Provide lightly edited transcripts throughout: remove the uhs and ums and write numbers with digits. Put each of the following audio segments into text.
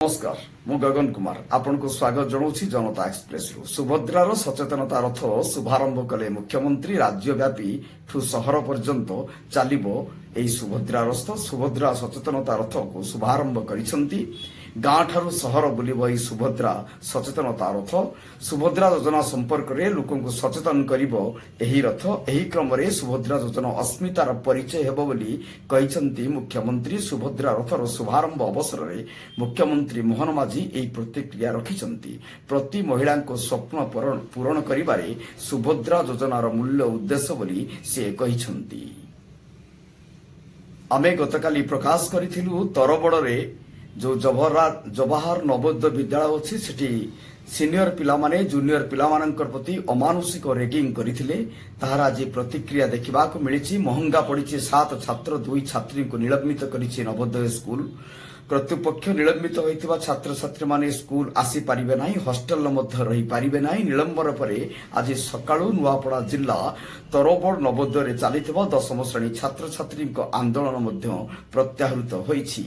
नमस्कार मु गगन कुमार आपण को स्वागत जनाऊँ जनता एक्सप्रेस रु सुभद्रार सचेतनता रथ शुभारंभ कले मुख्यमंत्री राज्यव्यापी ठू सहर पर्यंत चलिबो एई सुभद्रा रथ सुभद्रा सचेतनता रथ को शुभारंभ करिसंती गाँ ठारू सहर बुलिब एई सुभद्रा सचेतनता रथ सुभद्रा योजना संपर्क में लोक सचेतन करिबो एही रथ एही क्रम में सुभद्रा योजना अस्मितार परिचय हेबो बोली कहिसंती मुख्यमंत्री सुभद्रा रथर शुभारंभ अवसर में मुख्यमंत्री मोहन माझी एही प्रतिक्रिया रखिसंती प्रति महिला स्वप्न पूरण करिबारे सुभद्रा योजनार मूल्य उद्देश्य बोली से कहिसंती। आमे गतकाली प्रकाश करिथिलु तरबड़े जो जवाहर नवोदय विद्यालय अच्छी सेठी सीनियर पिला माने जूनियर पिला मानकर प्रति अमानुषिक रेगिंग करथिले ताहार आज प्रतिक्रिया देखा मिली। महंगा पड़ी 7 छात्र 2 छात्री को निलंबित करिछि नवोदय स्कूल कर्तृपक्ष निलंबित होइतिबा छात्र छात्री माने स्कूल आसी पारिबे नाही हॉस्टल मध्य रही पारिबे नाही। निलंबन परे आज सकाळू नुआपड़ा जिला तरबड़ नवोदय रे चलिथिबा 10म श्रेणी छात्र छात्री आंदोलन मध्य प्रत्याहृत होइछि।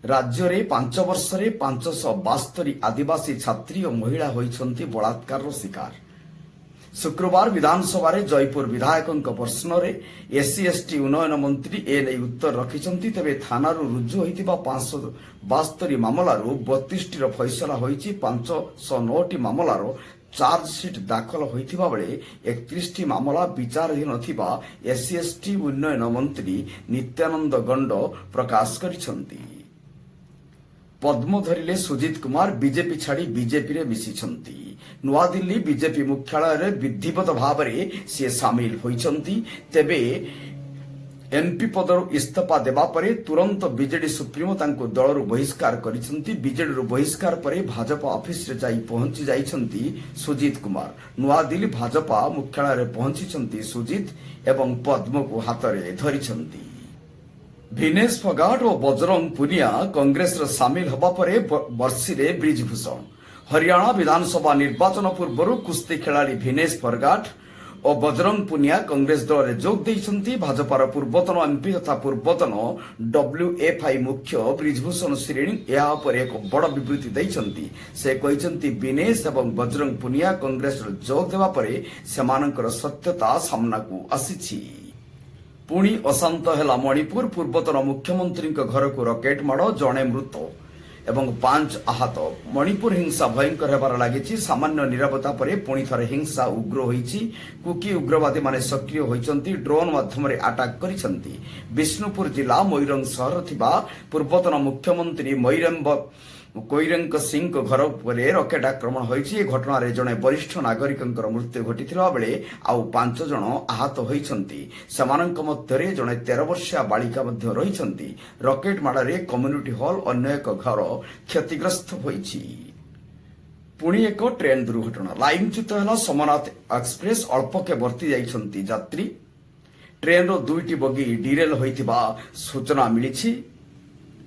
राज्य में 5 वर्ष रे 572 आदिवासी छात्री और महिला होइछंती बलात्कार शिकार। शुक्रवार विधानसभा रे जयपुर विधायकों प्रश्न रे एससी एसटी उन्नयन मंत्री एने उत्तर रखिछंती। तेबे थानारू रुजु होइतिबा 572 मामलारू 32 फैसला होइछि। 509 मामलार चार्जसीट दाखल होइथिबा बेले 31 मामला विचाराधीन थिबा एससी एसटी उन्नयन मंत्री नित्यानंद गंड प्रकाश करिछंती। पद्म धरिले सुजित कुमार बीजेपी छाड़ी बीजेपी रे मिसिछंती। नुआदिल्ली बीजेपी मुख्यालय रे विधिवत भाव में से सामिल होइछंती। तेबे एमपी पदर इस्तीफा देबा परे तुरंत बीजेडी सुप्रीमो तांको दलरू बहिष्कार करिछंती। बीजेडी बहिष्कार परे भाजपा ऑफिस रे जाई पहुंची जाइछंती सुजित कुमार। नुआदिल्ली भाजपा मुख्यालय रे पहुंचीछंती सुजित एवं पद्म को हाथ रे धरिछंती। भिनेश फगाट और बजरंग पुनिया कांग्रेस सामिल हवा परे बर्षी रे ब्रिजभूषण। हरियाणा विधानसभा निर्वाचन पूर्व कुस्ती खिलाड़ी भिनेश फगाट और बजरंग पुनिया कांग्रेस दल में जोग देइछंती। भाजपार पूर्वतन एमपी तथा पूर्वतन डब्ल्यूएफआई मुख्य ब्रिजभूषण श्रेणी या पर एक बड़ विवृत्ति देइछंती। से कहिछंती भिनेश एवं बजरंग पुनिया कांग्रेस जोग देवा परे सेमानकर सत्यता सामना को आसीछि। पुणी अशांत है मणिपुर पूर्वतन मुख्यमंत्री घर को रकेट माड़ जड़े मृत एवं 5 आहत। मणिपुर हिंसा भयंकर होबार लगी। सामान्य निरवता पर पुणी थरे हिंसा उग्र होइछि। कुकी उग्रवादी माने सक्रिय होइछंती ड्रोन माध्यम आटाक करिछंती। विष्णुपुर जिला मोइरंग सहर थिबा पूर्वतन मुख्यमंत्री कोइरंग सिंह घर पर रकेट आक्रमण होइछि। घटना जड़े वरिष्ठ नागरिक मृत्यु घटिथिबा बेले आउ 5 जन आहत होइछंती। सेमानंक मध्यरे जड़े 13 वर्षीय बालिका मध्य रहिछंती। रकेट माड़े कम्युनिटी हॉल अन्य एक घर क्षतिग्रस्त होइछि। पुणी एक ट्रेन दुर्घटना लाइनच्युत है सोमनाथ एक्सप्रेस अल्पके बर्ती जाइछंती यात्री। ट्रेन रो 2टी बगी डिरेल होइथिबा सूचना मिलिछि।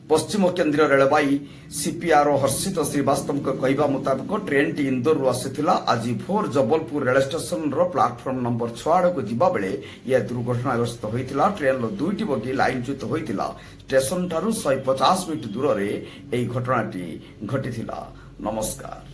पश्चिम केन्द्रीय रेलवाई सीपीआर हर्षित श्रीवास्तव कहवा मुताबिक ट्रेन टी इंदोर रु आसीथिला। आज भोर Jabalpur rail station platform number 6 आड़ को जिबा बेले यह दुर्घटनाग्रस्त होइतिला। ट्रेन रो 2टी बगी लाइनच्युत होइतिला। स्टेशन ठारू 150 मिनट दूर रे एही घटनाटी घटिथिला। नमस्कार।